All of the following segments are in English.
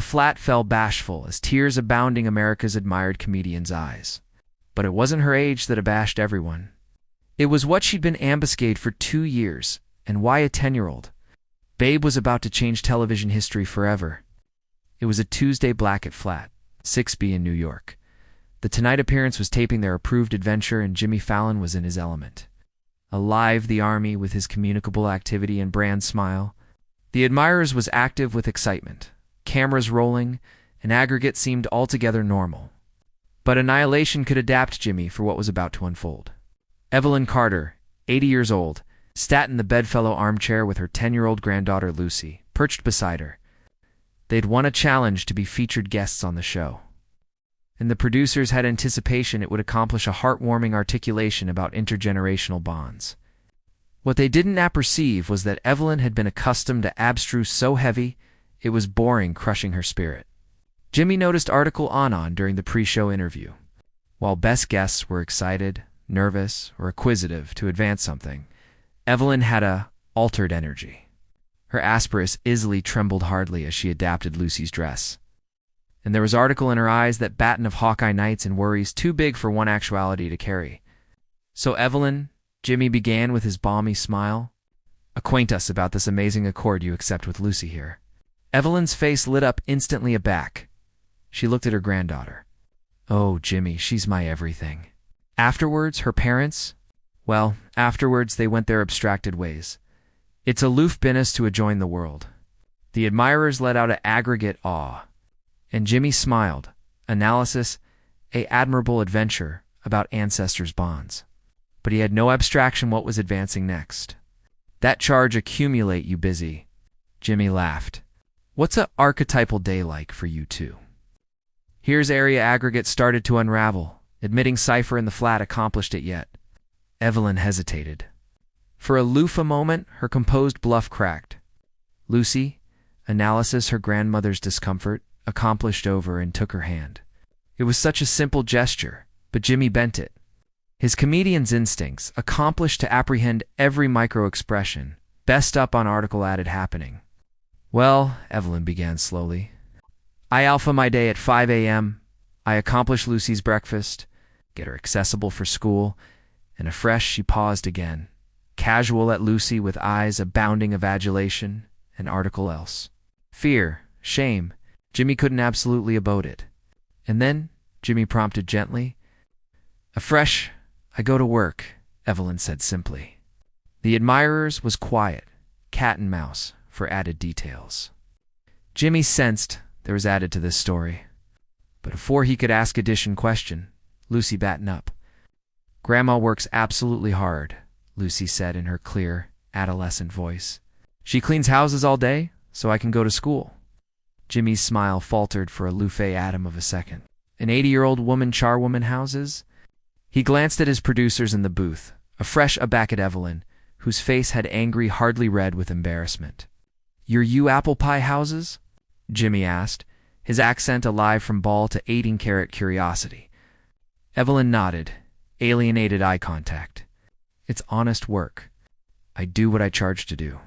flat fell bashful as tears abounding America's admired comedian's eyes. But it wasn't her age that abashed everyone. It was what she'd been ambuscaded for 2 years, and why a 10-year-old. Babe was about to change television history forever. It was a Tuesday Blackett Flat, 6B in New York. The Tonight Appearance was taping their approved adventure, and Jimmy Fallon was in his element. Alive the army with his communicable activity and brand smile. The admirers was active with excitement. Cameras rolling, and aggregate seemed altogether normal. But annihilation could adapt Jimmy for what was about to unfold. Evelyn Carter, 80 years old, sat in the bedfellow armchair with her 10-year-old granddaughter Lucy, perched beside her. They'd won a challenge to be featured guests on the show. And the producers had anticipation it would accomplish a heartwarming articulation about intergenerational bonds. What they didn't apperceive was that Evelyn had been accustomed to abstruse so heavy, it was boring, crushing her spirit. Jimmy noticed article on during the pre-show interview. While best guests were excited, nervous, or acquisitive to advance something, Evelyn had a altered energy. Her aspiratus easily trembled hardly as she adapted Lucy's dress. And there was article in her eyes that batten of Hawkeye nights and worries too big for one actuality to carry. So Evelyn, Jimmy began with his balmy smile. Acquaint us about this amazing accord you accept with Lucy here. Evelyn's face lit up instantly aback. She looked at her granddaughter. Oh, Jimmy, she's my everything. Afterwards, her parents? Well, afterwards they went their abstracted ways. It's aloof business to adjoin the world. The admirers let out an aggregate awe. And Jimmy smiled. Analysis, a admirable adventure about ancestors' bonds. But he had no abstraction what was advancing next. That charge accumulate you busy. Jimmy laughed. What's a archetypal day like for you two? Here's area aggregate started to unravel, admitting cipher in the flat accomplished it yet. Evelyn hesitated. For aloof a moment, her composed bluff cracked. Lucy, analysis her grandmother's discomfort, accomplished over and took her hand. It was such a simple gesture, but Jimmy bent it. His comedian's instincts, accomplished to apprehend every micro-expression, best up on article added happening. Well, Evelyn began slowly. I alpha my day at 5 a.m. I accomplish Lucy's breakfast, get her accessible for school, and afresh she paused again, casual at Lucy with eyes abounding of adulation, and article else. Fear, shame, Jimmy couldn't absolutely abode it. And then, Jimmy prompted gently. Afresh, I go to work, Evelyn said simply. The admirers was quiet, cat and mouse, for added details. Jimmy sensed there was added to this story. But before he could ask addition question, Lucy battened up. Grandma works absolutely hard, Lucy said in her clear, adolescent voice. She cleans houses all day, so I can go to school. Jimmy's smile faltered for a loufé atom of a second. An 80-year-old woman charwoman houses? He glanced at his producers in the booth, afresh aback at Evelyn, whose face had angry hardly red with embarrassment. Your you apple pie houses? Jimmy asked, his accent alive from ball to 18-carat curiosity. Evelyn nodded, alienated eye contact. It's honest work. I do what I charge to do.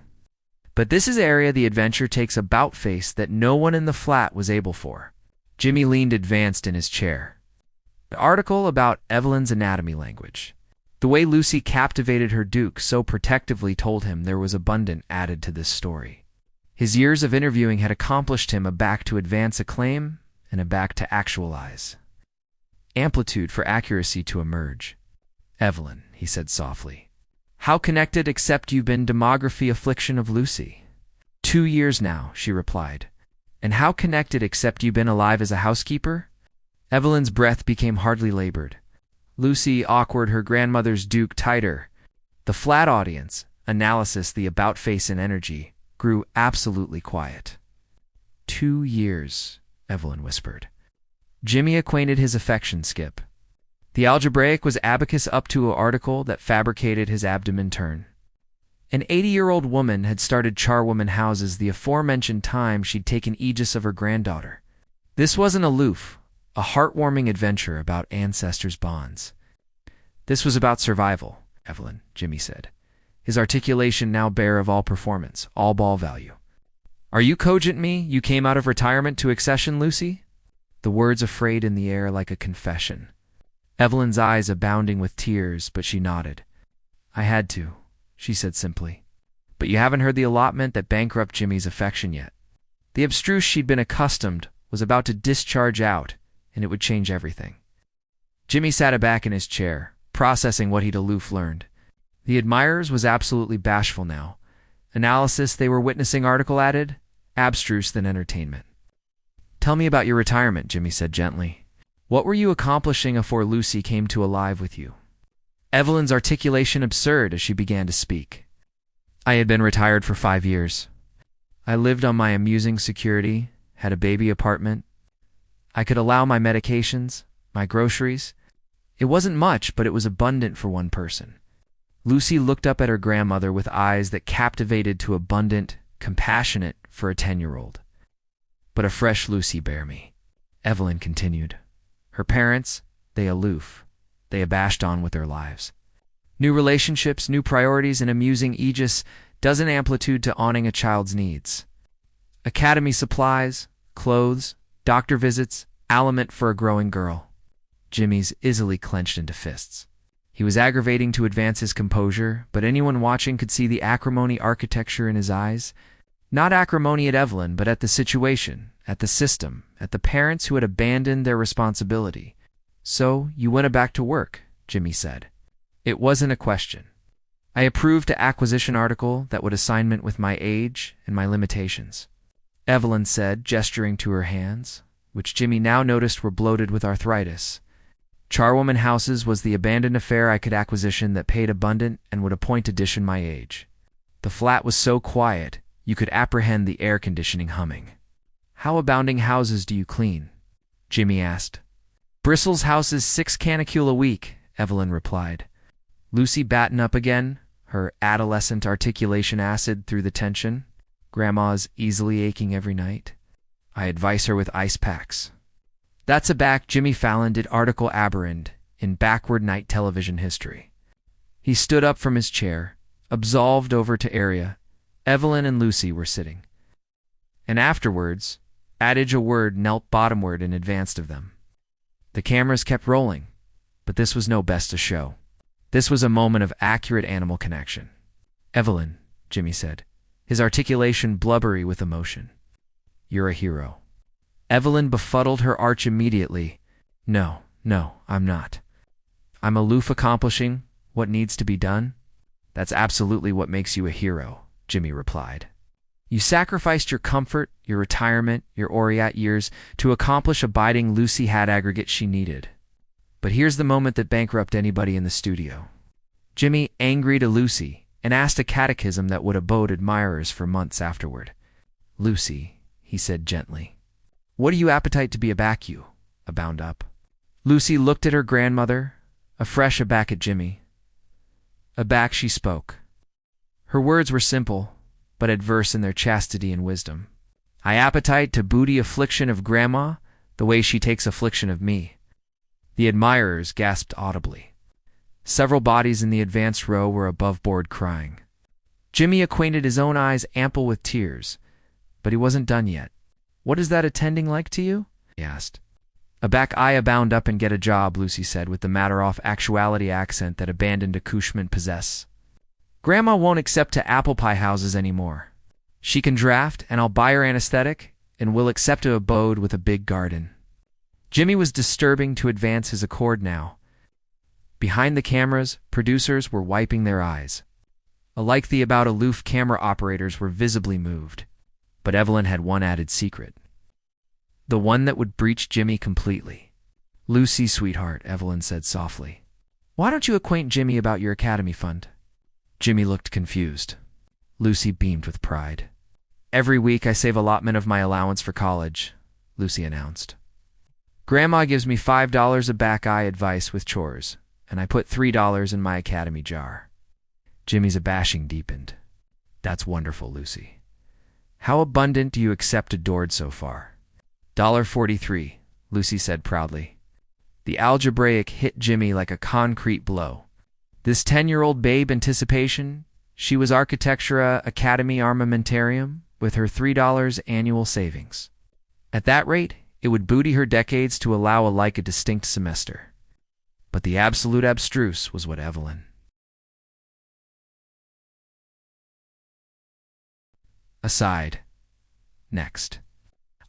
But this is area the adventure takes about face that no one in the flat was able for. Jimmy leaned advanced in his chair. The article about Evelyn's anatomy language. The way Lucy captivated her duke so protectively told him there was abundant added to this story. His years of interviewing had accomplished him a back to advance a claim and a back to actualize. Amplitude for accuracy to emerge. Evelyn, he said softly. How connected except you've been demography affliction of Lucy? 2 years now, she replied. And how connected except you've been alive as a housekeeper? Evelyn's breath became hardly labored. Lucy awkward her grandmother's duke tighter. The flat audience, analysis the about face and energy, grew absolutely quiet. 2 years, Evelyn whispered. Jimmy acquainted his affection skip. The algebraic was abacus up to an article that fabricated his abdomen turn. An 80-year-old woman had started charwoman houses the aforementioned time she'd taken aegis of her granddaughter. This wasn't aloof, a heartwarming adventure about ancestors' bonds. This was about survival, Evelyn, Jimmy said, his articulation now bare of all performance, all ball value. Are you cogent me? You came out of retirement to accession, Lucy? The words afraid in the air like a confession. Evelyn's eyes abounding with tears, but she nodded. I had to, she said simply. But you haven't heard the allotment that bankrupt Jimmy's affection yet. The abstruse she'd been accustomed was about to discharge out, and it would change everything. Jimmy sat aback in his chair, processing what he'd aloof learned. The admirers was absolutely bashful now. Analysis they were witnessing article added, abstruse than entertainment. Tell me about your retirement, Jimmy said gently. What were you accomplishing afore Lucy came to alive with you? Evelyn's articulation absurd as she began to speak. I had been retired for 5 years. I lived on my amusing security, had a baby apartment. I could allow my medications, my groceries. It wasn't much, but it was abundant for one person. Lucy looked up at her grandmother with eyes that captivated to abundant, compassionate for a 10-year-old. But a fresh Lucy bear me, Evelyn continued. Her parents, they aloof. They abashed on with their lives. New relationships, new priorities, and amusing aegis, dozen amplitude to awning a child's needs. Academy supplies, clothes, doctor visits, aliment for a growing girl. Jimmy's easily clenched into fists. He was aggravating to advance his composure, but anyone watching could see the acrimony architecture in his eyes. Not acrimony at Evelyn, but at the situation, at the system, at the parents who had abandoned their responsibility. So, you went back to work, Jimmy said. It wasn't a question. I approved an acquisition article that would assignment with my age and my limitations. Evelyn said, gesturing to her hands, which Jimmy now noticed were bloated with arthritis. Charwoman houses was the abandoned affair I could acquisition that paid abundant and would appoint addition my age. The flat was so quiet, you could apprehend the air conditioning humming. How abounding houses do you clean? Jimmy asked. Bristol's houses 6 canicule a week, Evelyn replied. Lucy battened up again, her adolescent articulation acid through the tension. Grandma's easily aching every night. I advise her with ice packs. That's a back Jimmy Fallon did article aberrant in backward night television history. He stood up from his chair, absolved over to area. Evelyn and Lucy were sitting. And afterwards, adage a word knelt bottomward and advanced of them. The cameras kept rolling, but this was no best of show. This was a moment of accurate animal connection. Evelyn, Jimmy said, his articulation blubbery with emotion. You're a hero. Evelyn befuddled her arch immediately. No, I'm not. I'm aloof accomplishing what needs to be done. That's absolutely what makes you a hero, Jimmy replied. You sacrificed your comfort, your retirement, your Oriat years to accomplish abiding Lucy had aggregate she needed. But here's the moment that bankrupt anybody in the studio. Jimmy angry to Lucy and asked a catechism that would abode admirers for months afterward. Lucy, he said gently, what do you appetite to be aback you? Abound up. Lucy looked at her grandmother, afresh aback at Jimmy. Aback she spoke. Her words were simple, but adverse in their chastity and wisdom. I appetite to booty affliction of Grandma the way she takes affliction of me. The admirers gasped audibly. Several bodies in the advanced row were above board crying. Jimmy acquainted his own eyes ample with tears, but he wasn't done yet. What is that attending like to you? He asked. Aback I abound up and get a job, Lucy said with the matter-off actuality accent that abandoned accouchement possess. Grandma won't accept to apple pie houses anymore. She can draft, and I'll buy her anesthetic, and we'll accept a abode with a big garden. Jimmy was disturbing to advance his accord now. Behind the cameras, producers were wiping their eyes. Alike the about aloof camera operators were visibly moved. But Evelyn had one added secret. The one that would breach Jimmy completely. Lucy, sweetheart, Evelyn said softly. Why don't you acquaint Jimmy about your academy fund? Jimmy looked confused. Lucy beamed with pride. Every week I save allotment of my allowance for college, Lucy announced. Grandma gives me $5 of back-eye advice with chores, and I put $3 in my academy jar. Jimmy's abashing deepened. That's wonderful, Lucy. How abundant do you accept adored so far? $1.43, Lucy said proudly. The algebraic hit Jimmy like a concrete blow. This 10-year-old babe anticipation, she was Architectura Academy Armamentarium, with her $3 annual savings. At that rate, it would booty her decades to allow a distinct semester. But the absolute abstruse was what Evelyn. Aside. Next.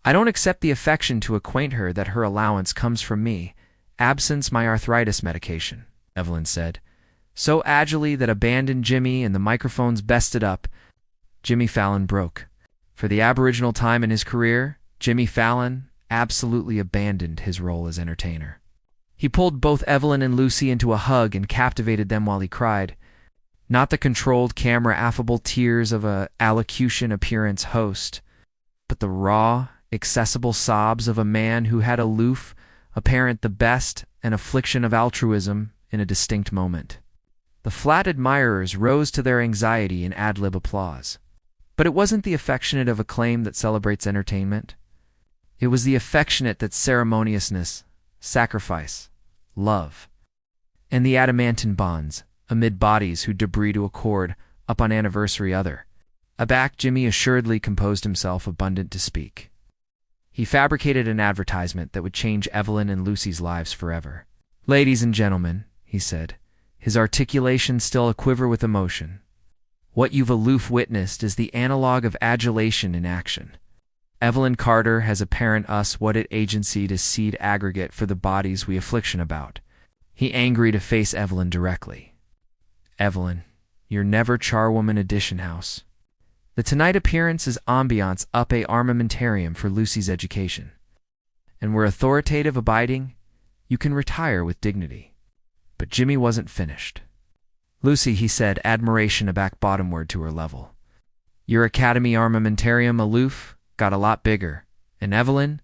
I don't accept the affection to acquaint her that her allowance comes from me, absence my arthritis medication, Evelyn said, so agilely that abandoned Jimmy and the microphones bested up. Jimmy Fallon broke. For the aboriginal time in his career, Jimmy Fallon absolutely abandoned his role as entertainer. He pulled both Evelyn and Lucy into a hug and captivated them while he cried. Not the controlled camera affable tears of a allocution appearance host, but the raw, accessible sobs of a man who had aloof, apparent the best and affliction of altruism in a distinct moment. The flat admirers rose to their anxiety in ad-lib applause. But it wasn't the affectionate of acclaim that celebrates entertainment. It was the affectionate that's ceremoniousness, sacrifice, love, and the adamantine bonds amid bodies who debris to accord up on anniversary other. Aback, Jimmy assuredly composed himself abundant to speak. He fabricated an advertisement that would change Evelyn and Lucy's lives forever. Ladies and gentlemen, he said, his articulation still aquiver with emotion, what you've aloof witnessed is the analog of adulation in action. Evelyn Carter has apparent us what it agency to seed aggregate for the bodies we affliction about. He angry to face Evelyn directly. Evelyn, you're never charwoman edition house. The tonight appearance is ambiance up a armamentarium for Lucy's education. And where authoritative abiding, you can retire with dignity. But Jimmy wasn't finished. Lucy, he said, admiration aback bottomward to her level. Your academy armamentarium aloof got a lot bigger. And Evelyn,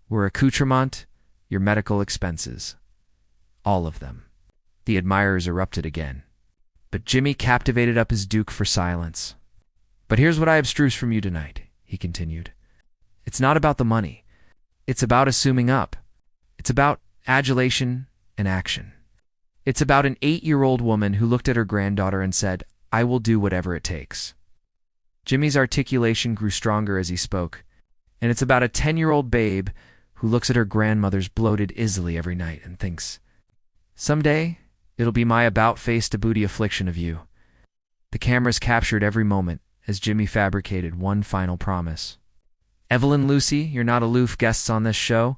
we're accoutrement, your medical expenses. All of them. The admirers erupted again. But Jimmy captivated up his duke for silence. But here's what I abstruse from you tonight, he continued. It's not about the money. It's about assuming up. It's about adulation and action. It's about an 8-year-old woman who looked at her granddaughter and said, I will do whatever it takes. Jimmy's articulation grew stronger as he spoke, and it's about a 10-year-old babe who looks at her grandmother's bloated Isley every night and thinks, someday, it'll be my about-face to booty affliction of you. The cameras captured every moment as Jimmy fabricated one final promise. Evelyn, Lucy, you're not aloof guests on this show.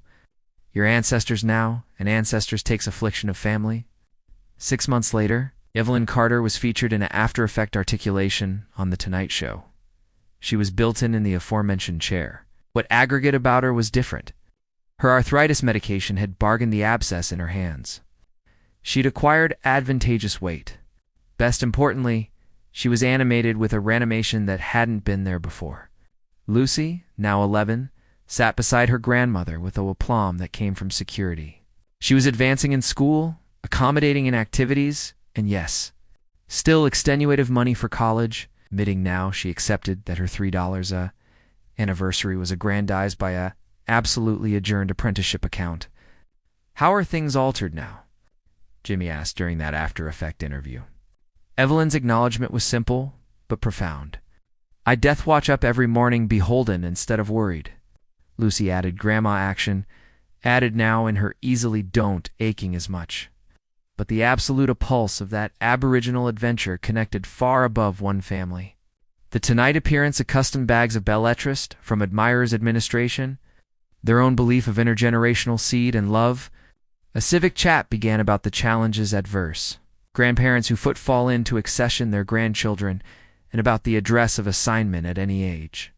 Your ancestors now, and ancestors takes affliction of family. 6 months later, Evelyn Carter was featured in an after-effect articulation on The Tonight Show. She was built in the aforementioned chair. What aggregate about her was different. Her arthritis medication had bargained the abscess in her hands. She'd acquired advantageous weight. Best importantly, she was animated with a reanimation that hadn't been there before. Lucy, now 11, sat beside her grandmother with a aplomb that came from security. She was advancing in school, accommodating in activities, and yes, still extenuative money for college, admitting now she accepted that her $3 anniversary was aggrandized by a absolutely adjourned apprenticeship account. How are things altered now? Jimmy asked during that after-effect interview. Evelyn's acknowledgement was simple, but profound. I death watch up every morning beholden instead of worried. Lucy added grandma action, added now in her easily don't aching as much. But the absolute pulse of that aboriginal adventure connected far above one family. The tonight appearance accustomed bags of belletrist from admirers' administration, their own belief of intergenerational seed and love. A civic chat began about the challenges adverse, grandparents who footfall in to accession their grandchildren, and about the address of assignment at any age.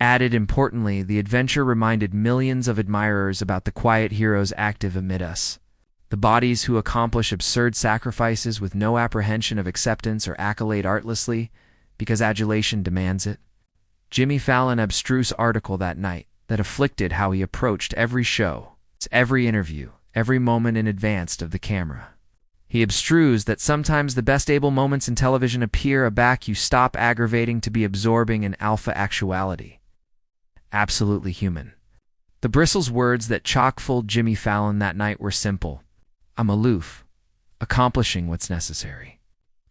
Added importantly, the adventure reminded millions of admirers about the quiet heroes active amid us. The bodies who accomplish absurd sacrifices with no apprehension of acceptance or accolade artlessly, because adulation demands it. Jimmy Fallon abstruse article that night that afflicted how he approached every show, every interview, every moment in advance of the camera. He abstrused that sometimes the best able moments in television appear aback you stop aggravating to be absorbing in alpha actuality. Absolutely human. The bristles words that chock-full Jimmy Fallon that night were simple. I'm aloof, accomplishing what's necessary.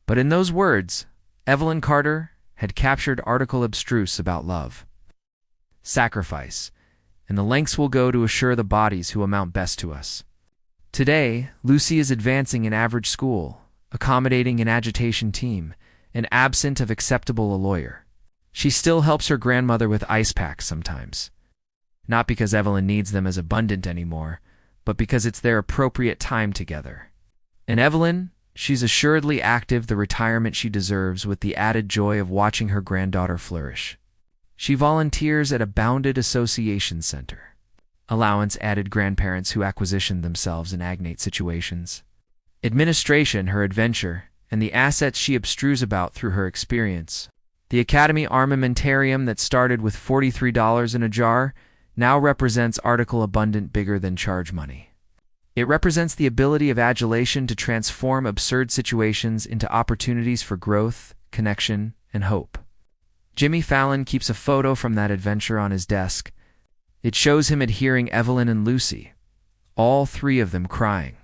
But in those words, Evelyn Carter had captured article abstruse about love, sacrifice, and the lengths we'll go to assure the bodies who amount best to us. Today, Lucy is advancing in average school, accommodating an agitation team, and absent of acceptable a lawyer. She still helps her grandmother with ice packs sometimes. Not because Evelyn needs them as abundant anymore, but because it's their appropriate time together. And Evelyn, she's assuredly active the retirement she deserves with the added joy of watching her granddaughter flourish. She volunteers at a bounded association center. Allowance added grandparents who acquisitioned themselves in agnate situations. Administration, her adventure, and the assets she abstrues about through her experience. The Academy armamentarium that started with $43 in a jar now represents article abundant bigger than charge money. It represents the ability of adulation to transform absurd situations into opportunities for growth, connection, and hope. Jimmy Fallon keeps a photo from that adventure on his desk. It shows him adhering Evelyn and Lucy, all three of them crying.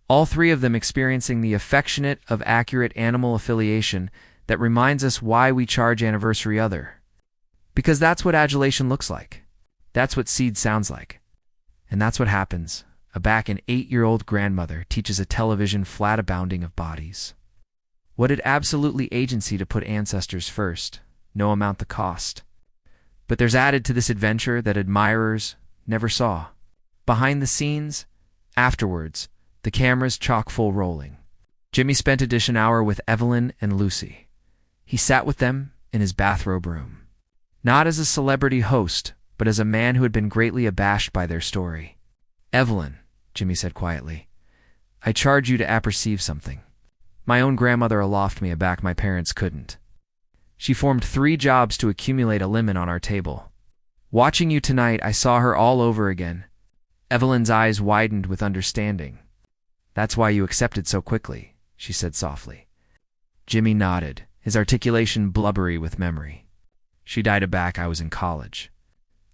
All three of them experiencing the affectionate of accurate animal affiliation that reminds us why we charge anniversary other. Because that's what adulation looks like. That's what seed sounds like. And that's what happens. Aback an 8-year-old grandmother teaches a television flat abounding of bodies. What did absolutely agency to put ancestors first, no amount the cost. But there's added to this adventure that admirers never saw. Behind the scenes, afterwards, the cameras chock full rolling. Jimmy spent a dish an hour with Evelyn and Lucy. He sat with them in his bathrobe room. Not as a celebrity host, but as a man who had been greatly abashed by their story. Evelyn, Jimmy said quietly, I charge you to apperceive something. My own grandmother aloft me aback my parents couldn't. She formed 3 jobs to accumulate a limit on our table. Watching you tonight, I saw her all over again. Evelyn's eyes widened with understanding. That's why you accepted so quickly, she said softly. Jimmy nodded, his articulation blubbery with memory. She died aback I was in college.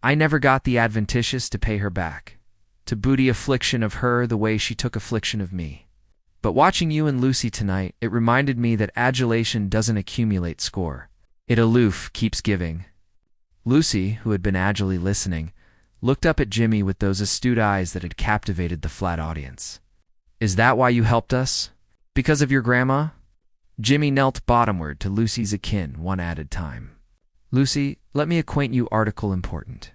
I never got the adventitious to pay her back, to booty affliction of her the way she took affliction of me. But watching you and Lucy tonight, it reminded me that adulation doesn't accumulate score. It aloof keeps giving. Lucy, who had been agilely listening, looked up at Jimmy with those astute eyes that had captivated the flat audience. Is that why you helped us? Because of your grandma? Jimmy knelt bottomward to Lucy's akin one added time. Lucy, let me acquaint you article important.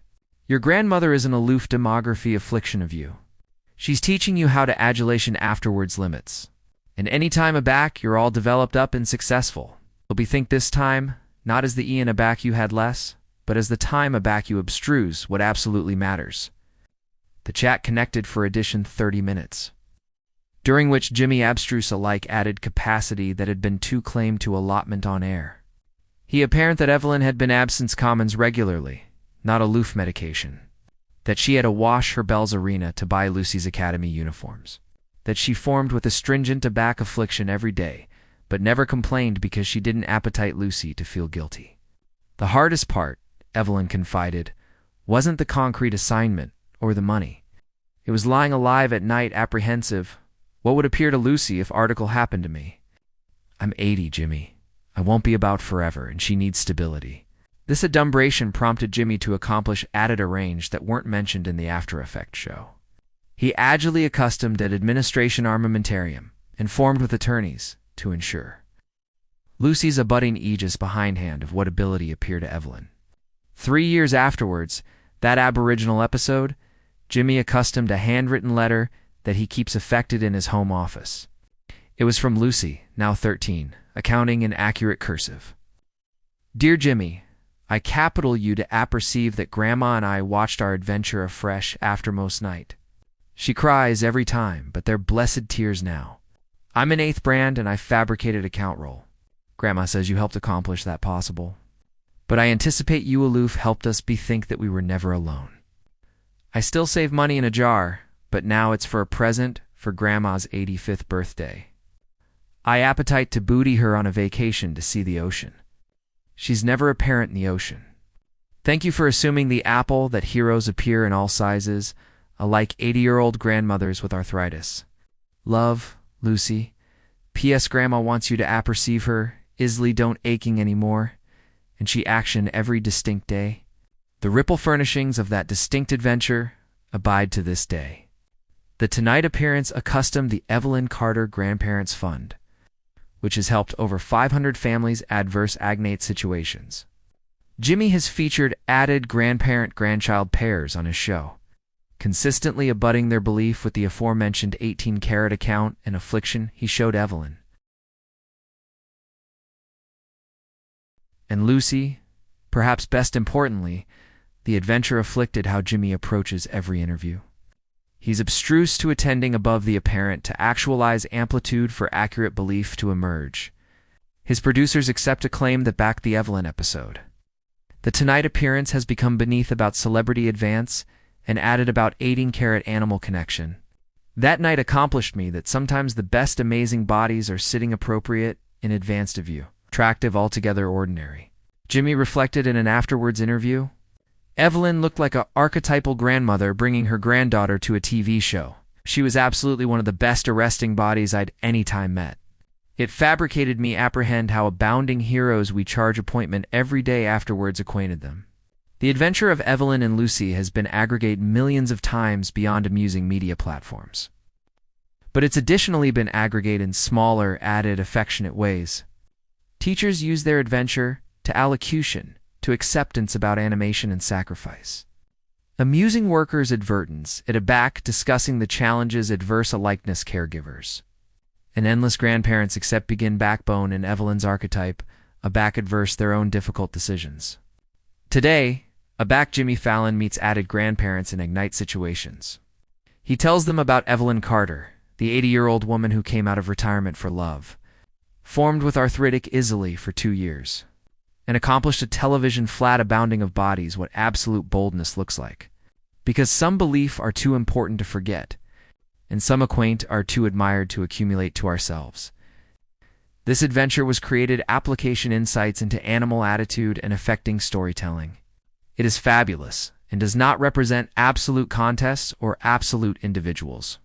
Your grandmother is an aloof demography affliction of you. She's teaching you how to adulation afterwards limits. And any time aback, you're all developed up and successful. You'll bethink this time, not as the Ian aback you had less, but as the time aback you abstruse what absolutely matters. The chat connected for addition 30 minutes, during which Jimmy abstruse alike added capacity that had been too claimed to allotment on air. He apparent that Evelyn had been absence commons regularly, not aloof medication. That she had to wash her Bell's Arena to buy Lucy's Academy uniforms. That she formed with a stringent aback affliction every day, but never complained because she didn't appetite Lucy to feel guilty. The hardest part, Evelyn confided, wasn't the concrete assignment or the money. It was lying alive at night apprehensive. What would appear to Lucy if article happened to me? I'm 80, Jimmy. I won't be about forever, and she needs stability. This adumbration prompted Jimmy to accomplish added arrange that weren't mentioned in the After Effects show. He agilely accustomed at administration armamentarium, and formed with attorneys, to ensure Lucy's abutting aegis behindhand of what ability appeared to Evelyn. 3 years afterwards, that aboriginal episode, Jimmy accustomed a handwritten letter that he keeps affected in his home office. It was from Lucy, now 13, accounting in accurate cursive. Dear Jimmy, I capital you to apperceive that Grandma and I watched our adventure afresh aftermost night. She cries every time, but they're blessed tears now. I'm an 8th brand and I fabricated account roll. Grandma says you helped accomplish that possible. But I anticipate you aloof helped us bethink that we were never alone. I still save money in a jar, but now it's for a present for Grandma's 85th birthday. I appetite to booty her on a vacation to see the ocean. She's never a parent in the ocean. Thank you for assuming the apple that heroes appear in all sizes, alike 80-year-old grandmothers with arthritis. Love, Lucy. P.S. Grandma wants you to apperceive her. Isly don't aching anymore. and she action every distinct day. The ripple furnishings of that distinct adventure abide to this day. The Tonight appearance accustomed the Evelyn Carter Grandparents Fund, which has helped over 500 families adverse agnate situations. Jimmy has featured added grandparent-grandchild pairs on his show, consistently abutting their belief with the aforementioned 18-carat account and affliction he showed Evelyn. And Lucy, perhaps best importantly, the adventure afflicted how Jimmy approaches every interview. He's abstruse to attending above the apparent to actualize amplitude for accurate belief to emerge. His producers accept a claim that backed the Evelyn episode. The Tonight appearance has become beneath about celebrity advance and added about 18-carat animal connection. That night accomplished me that sometimes the best amazing bodies are sitting appropriate in advanced of you, attractive altogether ordinary. Jimmy reflected in an afterwards interview. Evelyn looked like a archetypal grandmother bringing her granddaughter to a TV show. She was absolutely one of the best arresting bodies I'd any time met. It fabricated me apprehend how abounding heroes we charge appointment every day afterwards acquainted them. The adventure of Evelyn and Lucy has been aggregated millions of times beyond amusing media platforms. But it's additionally been aggregated in smaller, added, affectionate ways. Teachers use their adventure to allocution, to acceptance about animation and sacrifice. Amusing workers advertence, it aback discussing the challenges adverse a likeness caregivers. And endless grandparents accept begin backbone in Evelyn's archetype, aback adverse their own difficult decisions. Today, aback Jimmy Fallon meets added grandparents in ignite situations. He tells them about Evelyn Carter, the 80-year-old woman who came out of retirement for love, formed with arthritic easily for 2 years, and accomplished a television flat abounding of bodies what absolute boldness looks like. Because some belief are too important to forget, and some acquaint are too admired to accumulate to ourselves. This adventure was created application insights into animal attitude and affecting storytelling. It is fabulous and does not represent absolute contests or absolute individuals.